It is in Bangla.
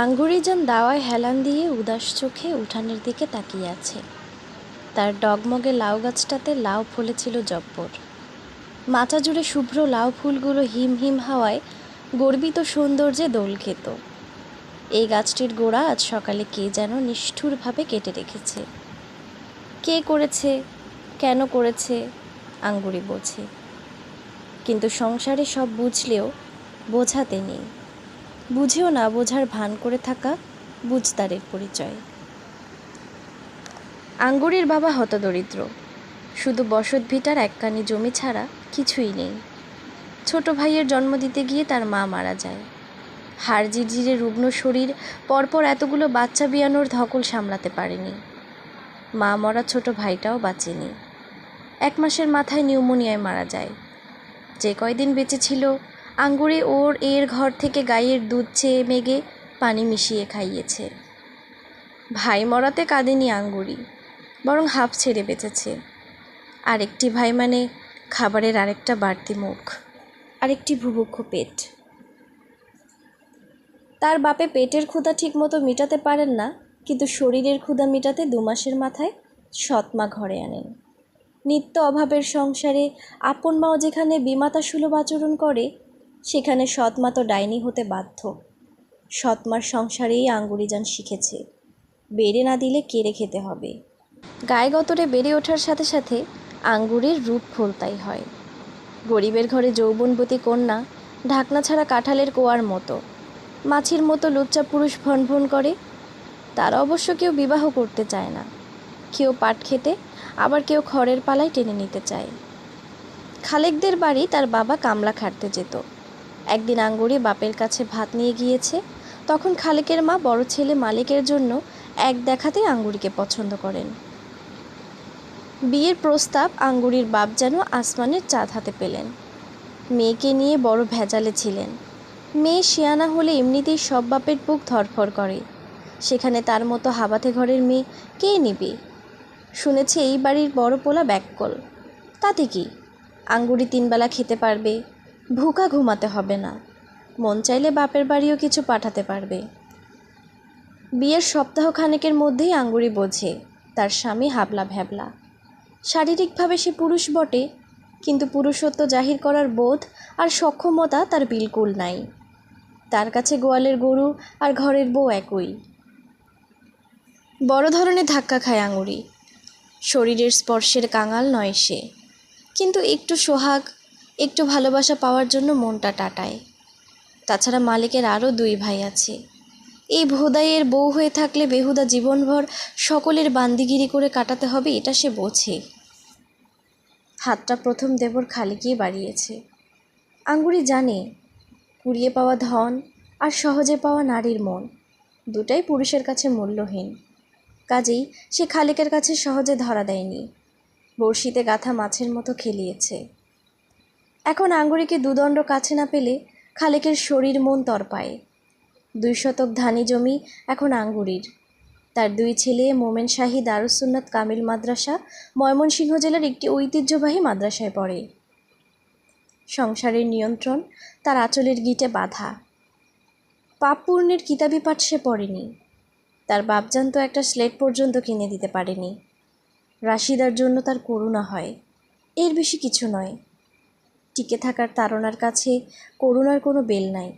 আঙ্গুরিজান দাওয়ায় হেলান দিয়ে উদাস চোখে উঠানের দিকে তাকিয়ে আছে। তার ডগমগে লাউ গাছটাতে লাউ ফলেছিল জব্বর। মাচা জুড়ে শুভ্র লাউ ফুলগুলো হিম হিম হাওয়ায় গর্বিত সৌন্দর্যে দোল খেত। এই গাছটির গোড়া আজ সকালে কে যেন নিষ্ঠুরভাবে কেটে রেখেছে। কে করেছে, কেন করেছে, আঙ্গুরি বোঝে, কিন্তু সংসারে সব বুঝলেও বোঝাতে নেই। বুঝেও না বোঝার ভান করে থাকা বুঝদারের পরিচয়। আঙ্গুরির বাবা হতদরিদ্র, শুধু বসত ভিটার একখানি জমি ছাড়া কিছুই নেই। ছোট ভাইয়ের জন্ম দিতে গিয়ে তার মা মারা যায়। হাড় জিরজিরে রুগ্ন শরীর পরপর এতগুলো বাচ্চা বিয়ানোর ধকল সামলাতে পারেনি। মা মরা ছোট ভাইটাও বাঁচেনি। 1 মাসের মাথায় নিউমোনিয়ায় মারা যায়। যে কয়দিন বেঁচে ছিল, আঙ্গুরি এর ঘর থেকে গাইয়ের দুধ চেয়ে মেগে পানি মিশিয়ে খাইয়েছে। ভাই মরাতে কাঁদেনি আঙ্গুরি, বরং হাঁফ ছেড়ে বেঁচেছে। আরেকটি ভাই মানে খাবারের আরেকটা বাড়তি মুখ, আরেকটি ভুভুক্ষ পেট। তার বাপে পেটের ক্ষুধা ঠিকমতো মেটাতে পারেন না, কিন্তু শরীরের ক্ষুধা মেটাতে 2 মাসের মাথায় সৎমা ঘরে আনেন। নিত্য অভাবের সংসারে আপন মাও যেখানে বিমাতা সুলভ আচরণ করে, সেখানে সৎমা তো ডাইনি হতে বাধ্য। সৎমার সংসারেই আঙ্গুরিজান শিখেছে, বেড়ে না দিলে কেড়ে খেতে হবে। গায়ে গতরে বেড়ে ওঠার সাথে সাথে আঙ্গুরের রূপ ফলতাই হয়। গরিবের ঘরে যৌবনবতী কন্যা ঢাকনা ছাড়া কাঁঠালের কোয়ার মতো, মাছির মতো লুচ্চা পুরুষ ভন ভন করে। তারা অবশ্য কেউ বিবাহ করতে চায় না, কেউ পাট খেতে, আবার কেউ খড়ের পালায় টেনে নিতে চায়। খালেকদের বাড়ি তার বাবা কামলা খাটতে যেত। একদিন আঙ্গুরি বাপের কাছে ভাত নিয়ে গিয়েছে, তখন খালেকের মা বড় ছেলে মালিকের জন্য এক দেখাতেই আঙ্গুরিকে পছন্দ করেন। বিয়ের প্রস্তাব আঙ্গুরির বাপ যেন আসমানের চাঁদ হাতে পেলেন। মেয়েকে নিয়ে বড় ভেজালে ছিলেন। মেয়ে শিয়ানা হলে এমনিতেই সব বাপের বুক ধরফর করে, সেখানে তার মতো হাবাতে ঘরের মেয়ে কে নেবে? শুনেছে এই বাড়ির বড় পোলা ব্যাককল। তাতে কি, আঙ্গুরি 3 বেলা খেতে পারবে, ভুকা ঘুমাতে হবে না, মন চাইলে বাপের বাড়িও কিছু পাঠাতে পারবে। বিয়ের সপ্তাহখানেকের মধ্যেই আঙ্গুরি বোঝে তার স্বামী হাবলা ভ্যাবলা। শারীরিকভাবে সে পুরুষ বটে, কিন্তু পুরুষত্ব জাহির করার বোধ আর সক্ষমতা তার বিলকুল নাই। তার কাছে গোয়ালের গরু আর ঘরের বউ একই। বড় ধরনের ধাক্কা খায় আঙ্গুরি। শরীরের স্পর্শের কাঙাল নয় সে, কিন্তু একটু সোহাগ, একটু ভালোবাসা পাওয়ার জন্য মনটা টাটায়। তাছাড়া মালিকের আরও 2 ভাই আছে। এই ভোদাইয়ের বউ হয়ে থাকলে বেহুদা জীবনভর সকলের বান্দিগিরি করে কাটাতে হবে, এটা সে বোঝে। হাতটা প্রথম দেবর খালিকেই বাড়িয়েছে। আঙ্গুরি জানে, কুড়িয়ে পাওয়া ধন আর সহজে পাওয়া নারীর মন দুটাই পুরুষের কাছে মূল্যহীন। কাজেই সে খালিকের কাছে সহজে ধরা দেয়নি, বড়শিতে গাঁথা মাছের মতো খেলিয়েছে। এখন আঙ্গুরিকে 2 দণ্ড কাছে না পেলে খালিকের শরীর মন তরপায়। 2 শতক ধানি জমি এখন আঙ্গুরির। তার 2 ছেলে মোমেন শাহী দারুস সুন্নাত কামিল মাদ্রাসা ময়মনসিংহ জেলার একটি ঐতিহ্যবাহী মাদ্রাসায় পড়ে। সংসারের নিয়ন্ত্রণ তার আঁচলের গিটে বাঁধা। পাপ পূর্ণের কিতাবি পাঠ সে পড়েনি। তার বাপ জানতো একটা স্লেট পর্যন্ত কিনে দিতে পারেনি। রাশিদার জন্য তার করুণা হয়, এর বেশি কিছু নয়। টিকে থাকার তাড়নার কাছে করুণার কোনো বেল নাই।